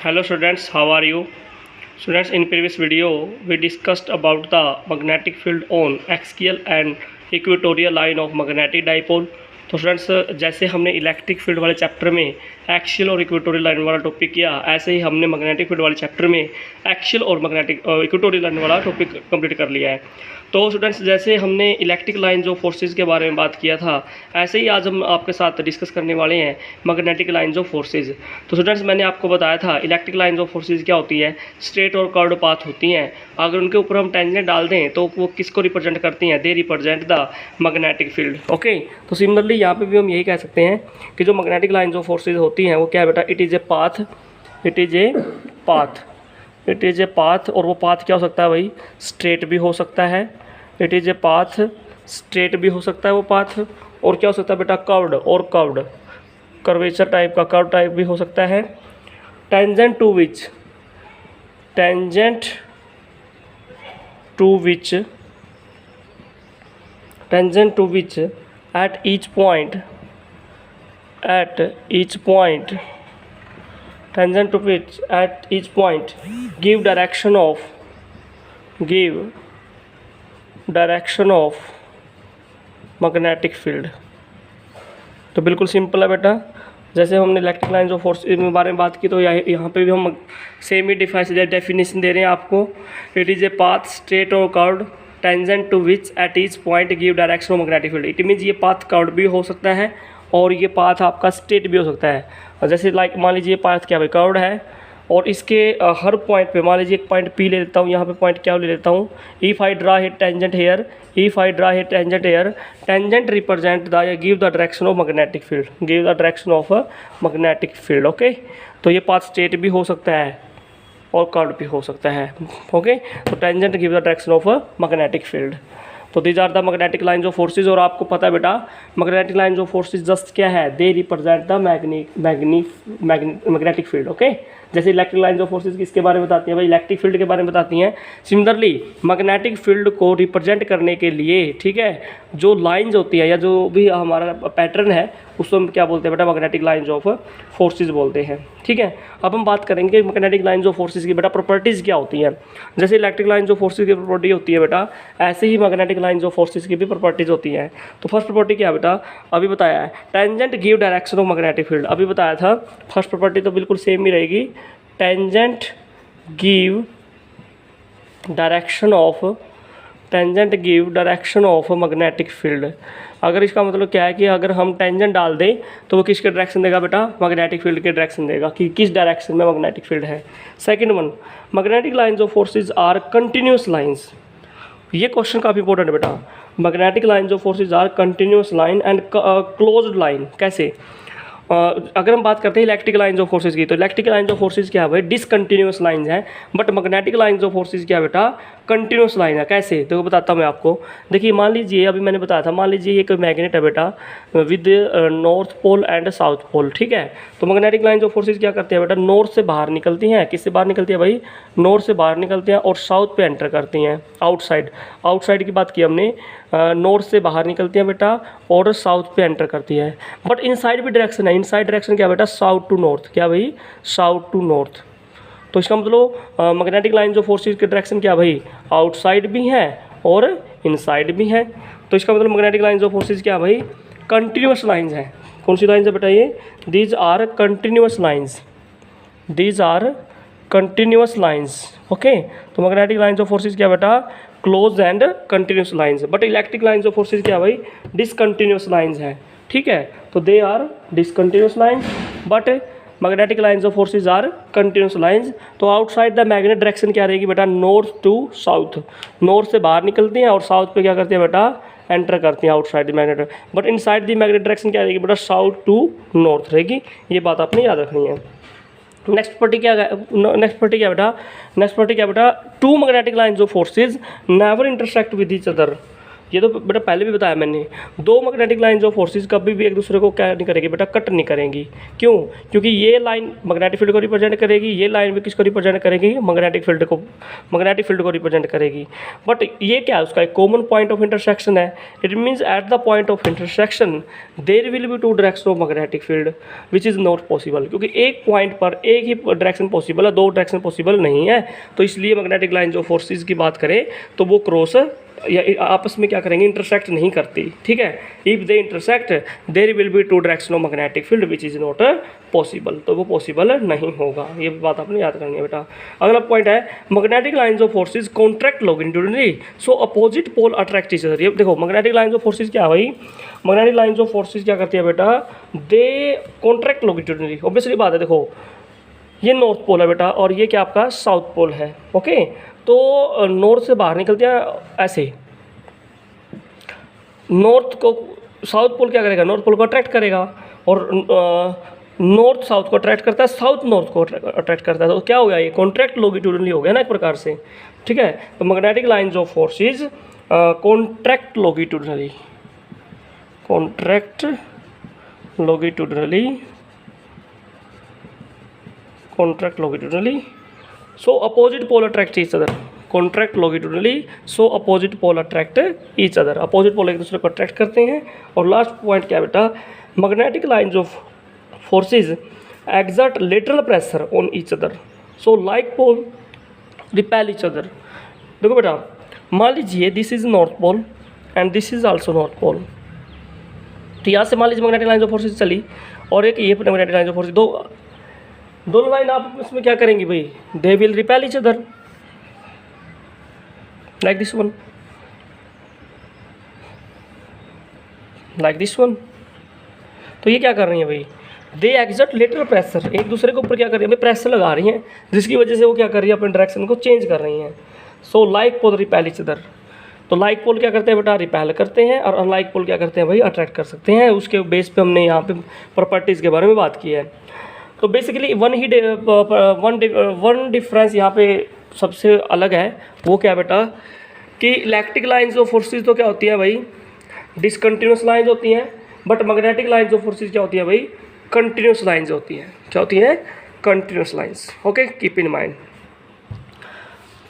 Hello students, how are you? Students, in previous video we discussed about the magnetic field on axial and equatorial line of magnetic dipole। तो students जैसे हमने electric field वाले chapter में axial और equatorial line वाला topic किया, ऐसे ही हमने मैग्नेटिक फील्ड वाले चैप्टर में एक्सियल और मैग्नेटिक इक्वेटोरियल लाइन वाला टॉपिक कंप्लीट कर लिया है। तो स्टूडेंट्स जैसे हमने इलेक्ट्रिक लाइन्स ऑफ फोर्सेस के बारे में बात किया था, ऐसे ही आज हम आपके साथ डिस्कस करने वाले हैं मैग्नेटिक लाइन्स ऑफ फोर्सेस। तो स्टूडेंट्स मैंने आपको बताया था इलेक्ट्रिक लाइन्स ऑफ फोर्सेस क्या होती है, स्ट्रेट और कर्व्ड पाथ होती हैं। अगर उनके ऊपर हम टेंजेंट डाल दें तो वो किसको रिप्रेजेंट करती हैं, दे represent the magnetic field. Okay, तो सिमिलरली यहाँ पे भी हम यही कह सकते हैं कि जो मैग्नेटिक लाइन्स ऑफ फोर्सेस होती हैं वो क्या है बेटा, it is a path, it is a path, it is a path. और वो पाथ क्या हो सकता है भाई, स्ट्रेट भी हो सकता है, it is a path, straight भी हो सकता है वो पाथ। और क्या हो सकता है बेटा, कर्व्ड और कर्व्ड, कर्वेचर टाइप का, कर्व टाइप भी हो सकता है। Tangent to which, tangent to which, tangent to which at each point, at each point, tangent to which at each point give direction of, give direction of magnetic field। तो बिल्कुल simple है बेटा, जैसे हमने इलेक्ट्रिक लाइन्स ऑफ फोर्स के बारे में बात की तो यहाँ पे भी हम सेम ही डेफिनेशन दे रहे हैं आपको। It is a path straight or curved tangent to which at each point give direction of magnetic field. It means ये पाथ कर्व्ड भी हो सकता है और ये पाथ आपका स्ट्रेट भी हो सकता है। और जैसे लाइक मान लीजिए पाथ क्या भाई, कर्व्ड है और इसके हर पॉइंट पे मान लीजिए एक पॉइंट पी ले लेता हूँ, यहाँ पे पॉइंट क्या ले लेता हूँ, if I draw hit tangent here, if I draw hit tangent here, tangent represent the give the direction of magnetic field, give the direction of magnetic field. Okay, तो ये पाथ स्ट्रेट भी हो सकता है और कर्व भी हो सकता है। ओके, तो tangent give the direction of magnetic field. तो these are the magnetic lines of forces. और आपको पता है बेटा magnetic lines of forces just क्या है, they represent the magnetic field. Okay, जैसे इलेक्ट्रिक लाइन्स ऑफ फोर्सेज किसके बारे में बताती हैं भाई, इलेक्ट्रिक फील्ड के बारे में बताती हैं। सिमिलरली मैग्नेटिक फील्ड को रिप्रेजेंट करने के लिए, ठीक है, जो लाइन्स होती है या जो भी हमारा पैटर्न है उसको हम क्या बोलते हैं बेटा, मैग्नेटिक लाइन्स ऑफ फोर्सेज बोलते हैं। ठीक है, अब हम बात करेंगे मैग्नेटिक लाइन्स ऑफ फोर्सेज की बेटा प्रॉपर्टीज़ क्या होती हैं। जैसे इलेक्ट्रिक लाइन्स ऑफ फोर्सेज की प्रॉपर्टी होती है बेटा, ऐसे ही मैग्नेटिक लाइन्स ऑफ फोर्सेज की भी प्रॉपर्टीज़ होती हैं। तो फर्स्ट प्रॉपर्टी क्या है बेटा, अभी बताया है, tangent give direction of magnetic field, अभी बताया था। फर्स्ट प्रॉपर्टी तो बिल्कुल सेम ही रहेगी, tangent give direction of, tangent give direction of magnetic field. अगर इसका मतलब क्या है कि अगर हम टेंजेंट डाल दें तो वो किसके डायरेक्शन देगा बेटा, मैग्नेटिक फील्ड के डायरेक्शन देगा कि किस डायरेक्शन में मैग्नेटिक फील्ड है। Second one, magnetic lines of forces are continuous lines. ये क्वेश्चन काफ़ी इंपॉर्टेंट है बेटा, magnetic lines of forces are continuous line and closed line. कैसे, अगर हम बात करते हैं इलेक्ट्रिक लाइन्स ऑफ फोर्सेज की, तो इलेक्ट्रिक लाइन्स ऑफ फोर्सेज क्या है भाई, डिसकंटिन्यूस लाइन्स हैं। But magnetic lines of forces क्या है बेटा, कंटिन्यूस लाइन है। कैसे, तो बताता हूँ मैं आपको। देखिए मान लीजिए अभी मैंने बताया था, मान लीजिए एक मैग्नेट है बेटा with north pole and south pole. ठीक है, तो मैग्नेटिक लाइन्स ऑफ फोर्सेज क्या करते हैं बेटा, नॉर्थ से बाहर निकलती हैं। किससे बाहर निकलती है भाई, नॉर्थ से बाहर निकलती हैं और साउथ पे एंटर करती हैं, आउटसाइड। आउटसाइड की बात की हमने, नॉर्थ से बाहर निकलती है बेटा और साउथ पे एंटर करती है। बट इनसाइड भी डायरेक्शन है, इनसाइड डायरेक्शन क्या बेटा, साउथ टू नॉर्थ। क्या भाई, साउथ टू नॉर्थ। तो इसका मतलब मैग्नेटिक लाइन्स ऑफ फोर्सेज के डायरेक्शन क्या भाई, आउटसाइड भी हैं और इनसाइड भी हैं। तो इसका मतलब मैग्नेटिक लाइन्स ऑफ फोर्सेज क्या भाई, कंटिन्यूस लाइन्स हैं। कौन सी लाइन्स है बेटा ये, these are continuous lines, these are continuous lines. Okay, तो मैग्नेटिक लाइन्स ऑफ फोर्सेज क्या बेटा, close and continuous lines. But electric lines of forces क्या भाई, डिसकंटिन्यूस लाइन्स हैं। ठीक है, तो they are discontinuous lines but magnetic lines of forces are continuous lines. तो आउटसाइड द मैग्नेट डायरेक्शन क्या रहेगी बेटा, नॉर्थ टू साउथ। नॉर्थ से बाहर निकलती हैं और साउथ पे क्या करती है बेटा, एंटर करती हैं outside the magnet. But inside the magnet direction क्या रहेगी बेटा, साउथ टू नॉर्थ रहेगी। ये बात आपने याद रखनी है। नेक्स्ट प्रॉपर्टी क्या बेटा, नेक्स्ट प्रॉपर्टी क्या बेटा, two magnetic lines of forces never intersect with each other. ये तो बेटा पहले भी बताया मैंने, दो मैग्नेटिक लाइंस ऑफ फोर्सेस कभी भी एक दूसरे को क्या नहीं करेगी बेटा, कट नहीं करेंगी। क्यों? क्योंकि ये लाइन मैग्नेटिक फील्ड को रिप्रेजेंट करेगी, ये लाइन भी किसको रिप्रेजेंट करेगी, मैग्नेटिक फील्ड को रिप्रेजेंट करेगी। बट ये क्या है, उसका एक कॉमन पॉइंट ऑफ इंटरसेक्शन है। It means at the point of intersection there will be two direction of magnetic field which is not possible, क्योंकि एक पॉइंट पर एक ही डायरेक्शन पॉसिबल है, दो डायरेक्शन पॉसिबल नहीं है। तो इसलिए मैग्नेटिक लाइंस ऑफ फोर्सेस की बात करें तो वो क्रॉस या आपस में क्या करेंगे, इंटरसेक्ट नहीं करती। ठीक है, if they intersect there will be two direction of magnetic field which is not possible, तो वो पॉसिबल नहीं होगा। ये बात आपने याद करनी है बेटा। अगला पॉइंट है magnetic lines of forces contract longitudinally so opposite pole attract each other. ये देखो मैग्नेटिक लाइंस ऑफ फोर्सेस क्या है भाई, मैग्नेटिक लाइंस ऑफ फोर्सेस क्या करती है बेटा, दे कॉन्ट्रैक्ट लॉन्गिट्यूडनली। ऑब्वियसली बात है, देखो ये नॉर्थ पोल है बेटा और ये क्या आपका साउथ पोल है। ओके, तो नॉर्थ से बाहर निकलते हैं ऐसे, नॉर्थ को साउथ पोल क्या करेगा, नॉर्थ पोल को अट्रैक्ट करेगा, और नॉर्थ साउथ को अट्रैक्ट करता है, साउथ नॉर्थ को अट्रैक्ट करता है। तो क्या हो गया, ये कॉन्ट्रैक्ट लॉन्गिट्यूडनली हो गया ना एक प्रकार से। ठीक है, तो magnetic lines of forces contract longitudinally, contract longitudinally, contract longitudinally so opposite pole attract each other, contract longitudinally so opposite pole attract each other, opposite pole एक दूसरे को अट्रैक्ट करते हैं। और लास्ट पॉइंट क्या बेटा, magnetic lines of forces exert lateral pressure on each other so like pole repel each other. देखो बेटा, मान लीजिए this is north pole and this is also north pole, तो यहाँ से मान लीजिए मैग्नेटिक लाइंस ऑफ फोर्सेस चली और एक ये मैग्नेटिक लाइंस ऑफ फोर्सेस, दोनों लाइन आप इसमें क्या करेंगी भाई, they will repel each other like this one, like this one. तो ये क्या कर रही है भाई, दे एक्सर्ट लेटरल प्रेशर, एक दूसरे के ऊपर क्या कर रही है, प्रेशर लगा रही हैं, जिसकी वजह से वो क्या कर रही है, अपने डायरेक्शन को चेंज कर रही हैं। So like pole repel each other, तो लाइक पोल क्या करते हैं बेटा, रिपेल करते हैं, और अनलाइक पोल क्या करते हैं भाई, अट्रैक्ट कर सकते हैं। उसके बेस पे हमने यहाँ पे प्रॉपर्टीज़ के बारे में बात की है। तो बेसिकली वन डिफरेंस यहाँ पे सबसे अलग है, वो क्या बेटा, कि इलेक्ट्रिक लाइंस ऑफ फोर्सेस तो क्या होती है भाई, डिसकंटिन्यूस लाइंस होती हैं, but magnetic lines of forces क्या होती है भाई, कंटिन्यूस लाइंस होती हैं। क्या होती हैं, continuous lines. Okay, keep in mind.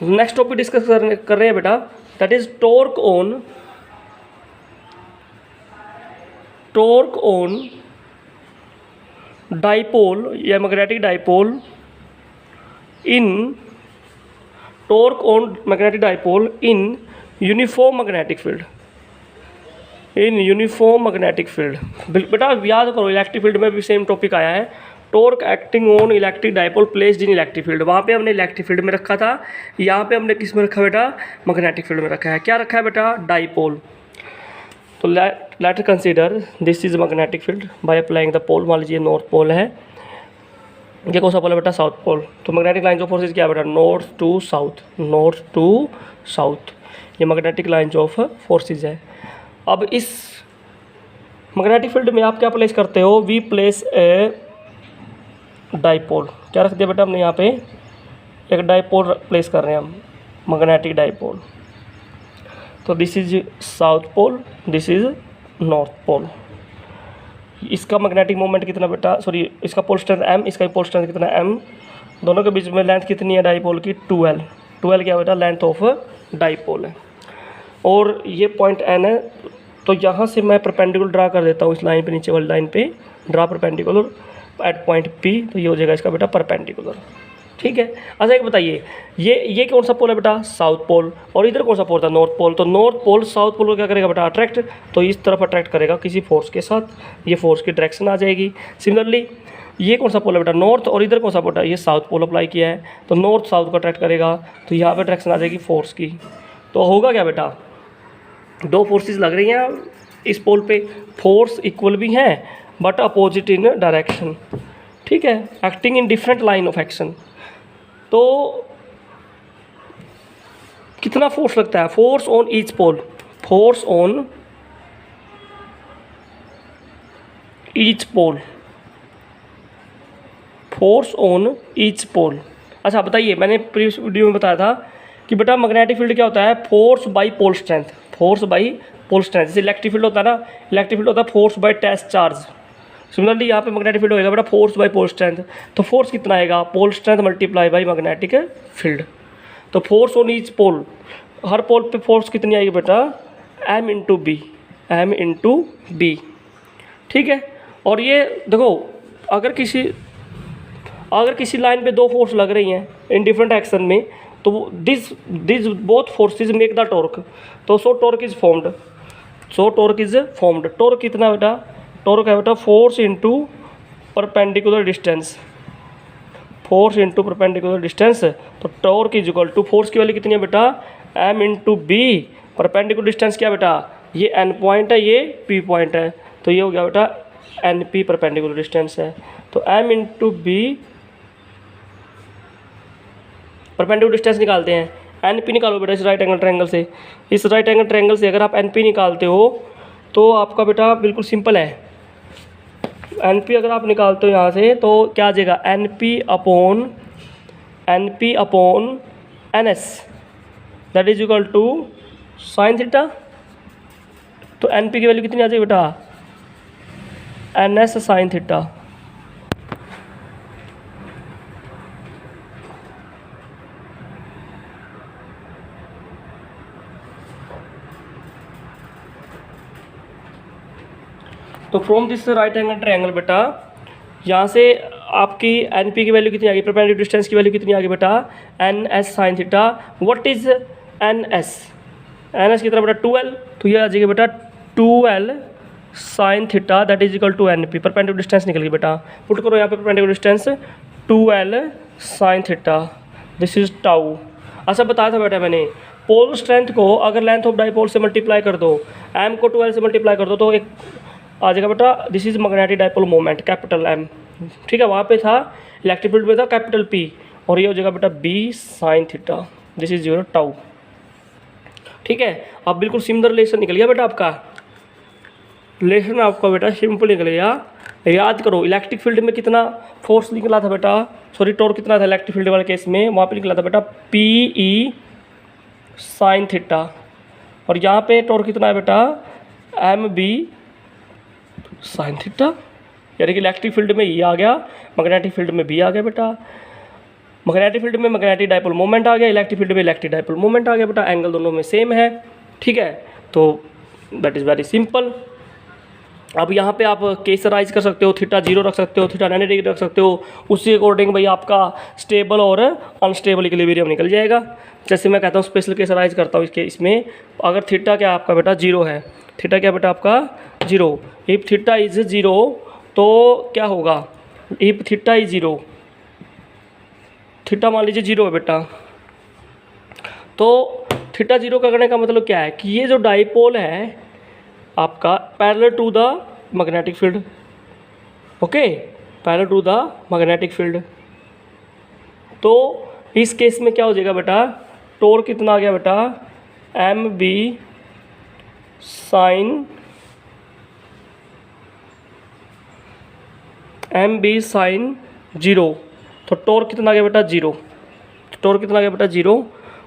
Next topic discuss कर रहे हैं बेटा, that is torque on dipole या magnetic dipole in torque on magnetic dipole in uniform magnetic field, in uniform magnetic field. बेटा याद करो, इलेक्ट्रिक फील्ड में भी सेम टॉपिक आया है, torque acting on electric dipole placed in electric field. वहाँ पे हमने इलेक्ट्रिक फील्ड में रखा था, यहाँ पे हमने किस में रखा बेटा, मैग्नेटिक फील्ड में रखा है। क्या रखा है बेटा, डाइपोल। तो let consider this is magnetic field by applying the pole. मान लीजिए नॉर्थ पोल है, ये कौन सा पोल है बेटा, साउथ पोल। तो मैग्नेटिक लाइंस ऑफ फोर्सेस क्या है बेटा, north to south, north to south, ये मैग्नेटिक लाइंस ऑफ फोर्सेस है। अब इस मैग्नेटिक फील्ड में आप क्या प्लेस करते हो, वी प्लेस ए डाइपोल। क्या रख दिया बेटा हमने यहाँ पे, एक डाइपोल प्लेस कर रहे हैं हम, मैग्नेटिक डाइपोल। तो this is south pole, this is north pole. इसका मैग्नेटिक मोमेंट कितना बेटा, सॉरी इसका पोल स्ट्रेंथ m, इसका पोल स्ट्रेंथ कितना m, दोनों के बीच में लेंथ कितनी है डाइपोल की, 2l। 2l क्या बेटा, लेंथ ऑफ डाइपोल है, और ये पॉइंट n है। तो यहाँ से मैं परपेंडिकुलर ड्रा कर देता हूँ इस लाइन पे, नीचे वाली लाइन पे draw perpendicular eight point P, तो ये हो जाएगा इसका बेटा परपेंडिकुलर। ठीक है, अच्छा एक बताइए, ये कौन सा पोल है बेटा, साउथ पोल, और इधर कौन सा पोल था, नॉर्थ पोल। तो नॉर्थ पोल साउथ पोल को क्या करेगा बेटा, अट्रैक्ट, तो इस तरफ अट्रैक्ट करेगा किसी फोर्स के साथ, ये फोर्स की डायरेक्शन आ जाएगी। सिमिलरली ये कौन सा पोल है बेटा, नॉर्थ, और इधर कौन सा बेटा, ये साउथ पोल अप्लाई किया है, तो नॉर्थ साउथ को अट्रैक्ट करेगा, तो यहाँ पर डायरेक्शन आ जाएगी फोर्स की। तो होगा क्या बेटा, दो फोर्सेस लग रही हैं इस पोल पे, फोर्स इक्वल भी हैं बट अपोजिट इन डायरेक्शन। ठीक है, acting in different line of action. तो कितना फोर्स लगता है, force on each pole, force on each pole, force on each pole. अच्छा बताइए, मैंने प्रीवियस वीडियो में बताया था कि बेटा मैग्नेटिक फील्ड क्या होता है, force by pole strength, force by pole strength. जैसे इलेक्ट्रिक फील्ड होता है ना, इलेक्ट्रिक फील्ड होता है force by test charge. Similarly यहाँ पे मैग्नेटिक फील्ड होएगा बेटा फोर्स बाय पोल स्ट्रेंथ। तो फोर्स कितना आएगा, pole strength multiply by magnetic field. तो फोर्स ऑन ईच पोल, हर पोल पे फोर्स कितनी आएगी बेटा, M into B, M into B. ठीक है। और ये देखो अगर किसी लाइन पे दो फोर्स लग रही हैं इन डिफरेंट एक्शन में, तो this both forces make the torque. तो so torque is formed, torque कितना बेटा, टॉर्क है बेटा force into perpendicular distance, force into perpendicular distance. तो torque is equal to, force की वैल्यू कितनी है बेटा, M into B, perpendicular distance क्या बेटा, ये एन पॉइंट है, ये पी पॉइंट है, तो ये हो गया बेटा एन पी परपेंडिकुलर डिस्टेंस है। तो M into B perpendicular distance निकालते हैं, एन पी निकालो बेटा इस राइट एंगल ट्रायंगल से। इस राइट एंगल ट्रायंगल से अगर आप एन पी निकालते हो तो आपका बेटा बिल्कुल सिंपल है, एन पी अगर आप निकालते हो यहाँ से तो क्या आ जाएगा, N P upon N S that is equal to sine theta. तो एन पी की वैल्यू कितनी आ जाएगी बेटा, एन एस साइन थीटा। तो from this right angle triangle बेटा, यहाँ से आपकी एन पी की वैल्यू कितनी आ गई, परपेंडिकुलर डिस्टेंस की वैल्यू कितनी आ गई बेटा, N S sine theta. What is N S, N S कितना बेटा 2L, तो ये आ जाएगी बेटा 2L sine theta that is equal to N P. Perpendicular distance निकल गई बेटा, पुट करो यहाँ पे perpendicular distance 2L sine theta, this is tau. अच्छा बताया था बेटा मैंने, पोल स्ट्रेंथ को अगर लेंथ ऑफ डाइपोल से मल्टीप्लाई कर दो, एम को 2L से मल्टीप्लाई कर दो तो एक आ जाएगा बेटा, this is magnetic dipole moment capital M. ठीक है, वहाँ पे था इलेक्ट्रिक फील्ड में था कैपिटल पी, और ये हो जाएगा बेटा B sine theta, this is your tau. ठीक है, अब बिल्कुल सिमिलर रिलेशन निकल गया बेटा आपका, रिलेशन आपका बेटा सिंपल निकल गया। याद करो इलेक्ट्रिक फील्ड में कितना फोर्स निकला था बेटा, सॉरी टॉर्क कितना था इलेक्ट्रिक फील्ड वाले केस में, वहाँ पे निकला था बेटा पी ई साइन थीटा, और यहाँ पे टॉर्क कितना है बेटा, एम बी साइन थीटा। यानी कि इलेक्ट्रिक फील्ड में ई आ गया, मैग्नेटिक फील्ड में बी आ गया बेटा, मैग्नेटिक फील्ड में मैग्नेटिक डाइपोल मोमेंट आ गया, इलेक्ट्रिक फील्ड में इलेक्ट्रिक डाइपोल मोमेंट आ गया बेटा, एंगल दोनों में सेम है। ठीक है, तो दैट इज़ वेरी सिंपल। अब यहाँ पे आप केसराइज कर सकते हो, थीटा 0 रख सकते हो, थीटा 90 डिग्री रख सकते हो, उसी अकॉर्डिंग भाई आपका स्टेबल और अनस्टेबल इक्विलिब्रियम निकल जाएगा। जैसे मैं कहता हूँ स्पेशल केसराइज करता हूँ इसमें, अगर थीटा क्या आपका बेटा 0 है, थीटा क्या बेटा आपका 0, इफ थीटा इज 0 तो क्या होगा, इफ थीटा इज 0, थीटा मान लीजिए 0 है बेटा, तो थीटा 0 करने का मतलब क्या है कि ये जो डाइपोल है आपका parallel to the magnetic field, okay, parallel to the magnetic field. तो इस केस में क्या हो जाएगा बेटा, टॉर्क कितना आ गया बेटा, एम बी साइन जीरो। तो टॉर्क कितना आ गया बेटा 0, टॉर्क कितना आ गया बेटा 0,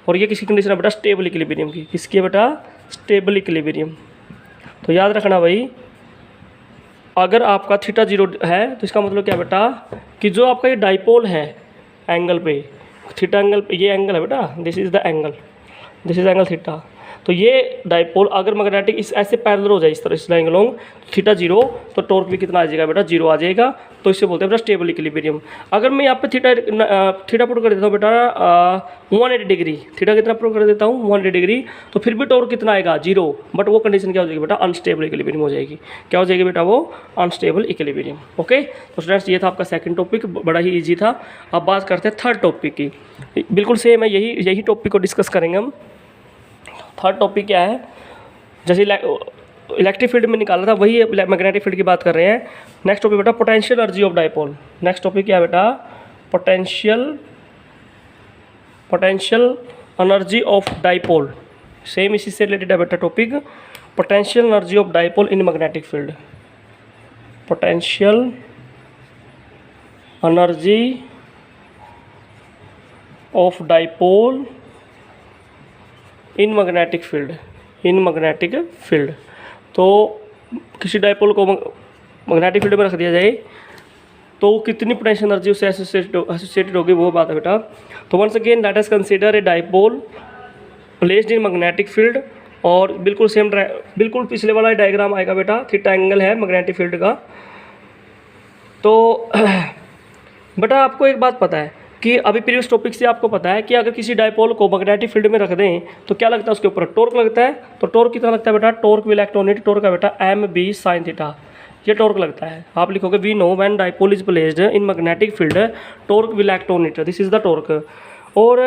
और ये किसकी कंडीशन है बेटा, स्टेबल इक्विलिब्रियम की। किसकी है बेटा, स्टेबल इक्विलिब्रियम। तो याद रखना भाई, अगर आपका थीटा 0 है तो इसका मतलब क्या बेटा कि जो आपका ये डाइपोल है एंगल पे, थीटा एंगल पे, ये एंगल है बेटा, this is the angle, this is angle theta. तो ये डाइपोल अगर मैग्नेटिक इस ऐसे पैरेलल हो जाए इस तरह, इस लाइन अलोंग, थीटा 0, तो टॉर्क भी कितना आ जाएगा बेटा 0 आ जाएगा। तो इससे बोलते हैं बेटा स्टेबल इक्विलिब्रियम। अगर मैं यहाँ पे थीटा पुट कर देता हूँ बेटा 180 डिग्री, थीटा कितना पुट कर देता हूँ 180 डिग्री, तो फिर भी टॉर्क कितना आएगा 0, बट वो कंडीशन क्या हो जाएगी बेटा, अनस्टेबल इक्विलिब्रियम हो जाएगी। क्या हो जाएगी बेटा, वो अनस्टेबल इक्विलिब्रियम। ओके, तो स्टूडेंट्स ये था आपका सेकंड टॉपिक, बड़ा ही ईजी था। अब बात करते हैं थर्ड टॉपिक की, बिल्कुल सेम है, यही टॉपिक को डिस्कस करेंगे हम। थर्ड टॉपिक क्या है, जैसे इलेक्ट्रिक फील्ड में निकाला था वही मैग्नेटिक फील्ड की बात कर रहे हैं। नेक्स्ट टॉपिक बेटा potential energy of dipole. Next topic क्या है बेटा, potential energy of dipole. Same इसी से रिलेटेड है बेटा topic, potential energy of dipole in magnetic field. Potential energy of dipole in magnetic field. In magnetic field. तो किसी डाइपोल को मैग्नेटिक फील्ड में रख दिया जाए तो कितनी पोटेंशियल एनर्जी उससे एसोसिएटेड होगी, वो बात है बेटा। तो once again let us consider a dipole placed in magnetic field, और बिल्कुल सेम बिल्कुल पिछले वाला डायग्राम आएगा बेटा, थीटा एंगल है मैग्नेटिक फील्ड का। तो बेटा आपको एक बात पता है कि अभी प्रीवियस टॉपिक से आपको पता है कि अगर किसी डाइपोल को मैग्नेटिक फील्ड में रख दें तो क्या लगता है उसके ऊपर, टॉर्क लगता है। तो टॉर्क कितना लगता है बेटा, torque will act on it, torque का बेटा mb sin थीटा, ये टॉर्क लगता है। आप लिखोगे we know when dipole is placed in magnetic field torque will act on it, this is the torque. और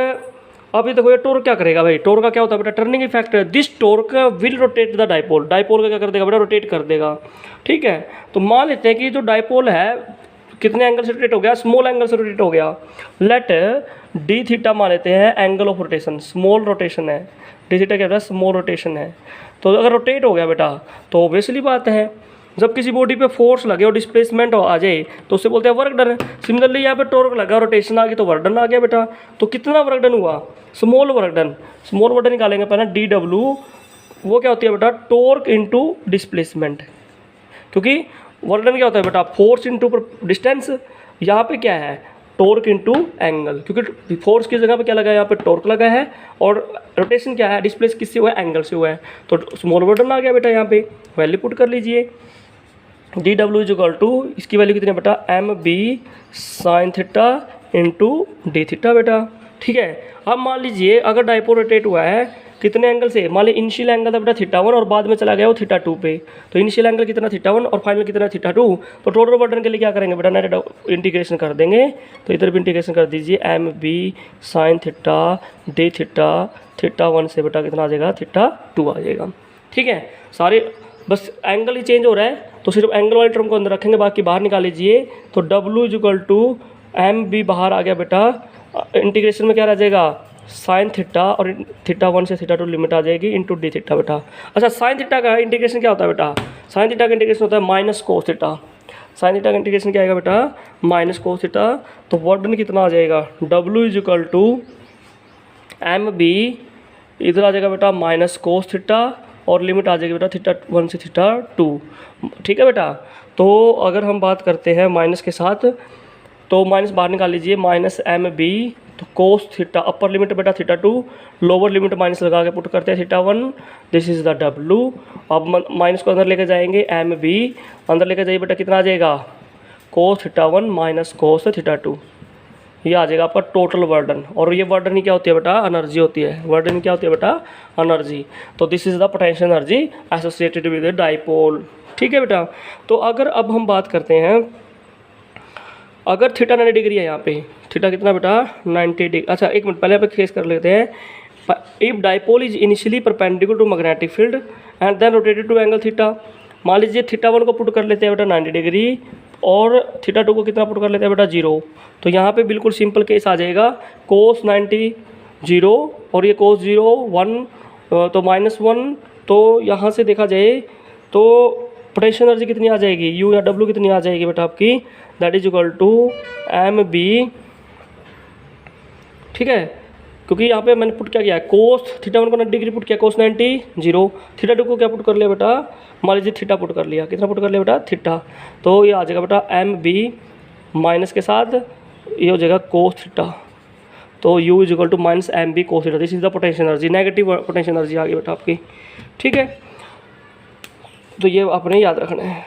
अभी देखो ये टॉर्क क्या करेगा भाई, टॉर्क का क्या होता है बेटा, turning effect. This torque will rotate the dipole, dipole का क्या कर देगा बेटा, रोटेट कर देगा। ठीक है, तो मान लेते हैं कि जो डाइपोल है कितने एंगल से रोटेट हो गया, स्मॉल एंगल से रोटेट हो गया। लेट डी थीटा मान लेते हैं angle of rotation, small rotation है, डी थीटा क्या है, स्मॉल रोटेशन है। तो अगर रोटेट हो गया बेटा तो ऑब्वियसली बात है जब किसी बॉडी पे फोर्स लगे और डिस्प्लेसमेंट आ जाए तो उससे बोलते हैं वर्क डन। सिमिलरली यहाँ पे टॉर्क लगा, रोटेशन आ गई तो वर्क डन आ गया बेटा। तो कितना वर्क डन हुआ, small work done. Small work done निकालेंगे पहले डी डब्ल्यू, वो क्या होती है बेटा, टॉर्क इनटू डिस्प्लेसमेंट। क्योंकि वर्क डन क्या होता है बेटा, फोर्स इनटू डिस्टेंस, यहाँ पे क्या है टॉर्क इनटू एंगल, क्योंकि फोर्स की जगह पे क्या लगा है, यहाँ पे टॉर्क लगा है, और रोटेशन क्या है, डिस्प्लेस किससे हुआ है, एंगल से हुआ है। तो स्मॉल वर्क डन आ गया बेटा, यहाँ पे वैल्यू पुट कर लीजिए, D W is equal to, इसकी वैल्यू कितनी है बेटा, M B sine theta into D theta बेटा। ठीक है, अब मान लीजिए अगर डाइपोल रोटेट हुआ है कितने एंगल से, मान ली इनिशियल एंगल था बेटा थीटा 1 और बाद में चला गया वो थीटा 2 पे, तो इनिशियल एंगल कितना थीटा 1 और फाइनल कितना थीटा 2। तो टोटल वर्क के लिए क्या करेंगे बेटा, नेट इंटीग्रेशन कर देंगे। तो इधर भी इंटीग्रेशन कर दीजिए, M B sine theta D theta, theta 1 से बेटा कितना आ जाएगा, थीटा 2 आ जाएगा। ठीक है, सारे बस एंगल ही चेंज हो रहा है तो सिर्फ एंगल वाले टर्म को अंदर रखेंगे, बाकी बाहर निकाल लीजिए। तो W is equal to M B बाहर आ गया बेटा, इंटीग्रेशन में क्या रह जाएगा, साइन थीटा, और थीटा 1 से थीटा 2 लिमिट आ जाएगी इंटू डी थीटा बेटा। अच्छा, साइन थीटा का इंटीग्रेशन क्या होता है बेटा, साइन थीटा का इंटीग्रेशन होता है minus cos theta. Sine theta का इंटीग्रेशन क्या आएगा बेटा, माइनस कोस थीटा। तो वर्क डन कितना आ जाएगा, W is equal to M B, इधर आ जाएगा बेटा माइनस कोस थीटा, और लिमिट आ जाएगी बेटा थीटा 1 से थीटा 2। ठीक है बेटा, तो अगर हम बात करते हैं माइनस के साथ तो माइनस बाहर निकाल लीजिए, माइनस एम बी, तो कोस थीटा अपर लिमिट बेटा थीटा 2, लोअर लिमिट माइनस लगा के पुट करते हैं theta 1, this is the W. अब माइनस को अंदर लेकर जाएंगे, एम बी अंदर लेकर जाइए बेटा, कितना आ जाएगा, cos theta 1 minus cos theta 2, ये आ जाएगा आपका टोटल वर्डन। और ये वर्डन ही क्या होती है बेटा, एनर्जी होती है। वर्डन क्या होती है बेटा, एनर्जी। तो this is the potential energy associated with dipole. ठीक है बेटा, तो अगर अब हम बात करते हैं, अगर थीटा 90 डिग्री है, यहाँ पे थीटा कितना बेटा 90 डिग्री। अच्छा एक मिनट पहले यहाँ पे केस कर लेते हैं। If dipole is initially perpendicular to magnetic field and then rotated to angle theta, मान लीजिए थीटा 1 को पुट कर लेते हैं बेटा 90 डिग्री, और थीटा 2 को कितना पुट कर लेते हैं बेटा 0। तो यहाँ पे बिल्कुल सिंपल केस आ जाएगा, कोस 90 0 और ये कोस 0 1, तो -1। तो यहाँ से देखा जाए तो पोटेंशियल एनर्जी कितनी आ जाएगी, यू या डब्ल्यू कितनी आ जाएगी बेटा आपकी, that is equal to M B. ठीक है, क्योंकि यहाँ पे मैंने पुट क्या किया है, कोस थीटा 1 को 90 डिग्री पुट किया, कोस 90 0, थीटा 2 को क्या पुट कर लिया बेटा, मान लीजिए थीटा पुट कर लिया, कितना पुट कर लिया बेटा थीटा। तो ये आ जाएगा बेटा एम बी माइनस के साथ ये हो जाएगा कोस थीटा, तो U is equal to minus M B cos theta, this is the potential energy, negative potential energy आ गई बेटा आपकी। ठीक है, तो ये आपने याद रखना है।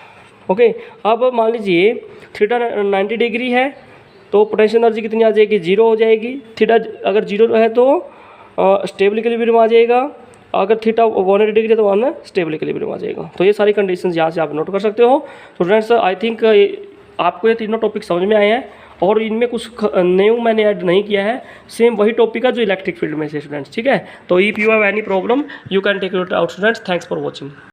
ओके, अब मान लीजिए थीटा 90 डिग्री है तो पोटेंशियल एनर्जी कितनी आ जाएगी, 0 हो जाएगी। थीटा अगर 0 है तो स्टेबल इक्विलिब्रियम आ जाएगा, अगर थीटा 180 डिग्री है तो अनस्टेबल इक्विलिब्रियम आ जाएगा। तो ये सारी कंडीशंस यहाँ से आप नोट कर सकते हो। तो फ्रेंड्स आई थिंक आपको ये तीनों टॉपिक समझ में आए हैं, और इनमें कुछ न्यू मैंने ऐड नहीं किया है, सेम वही टॉपिक है जो इलेक्ट्रिक फील्ड में से स्टूडेंट्स। ठीक है, तो if you have any problem you can take it out students. Thanks for watching.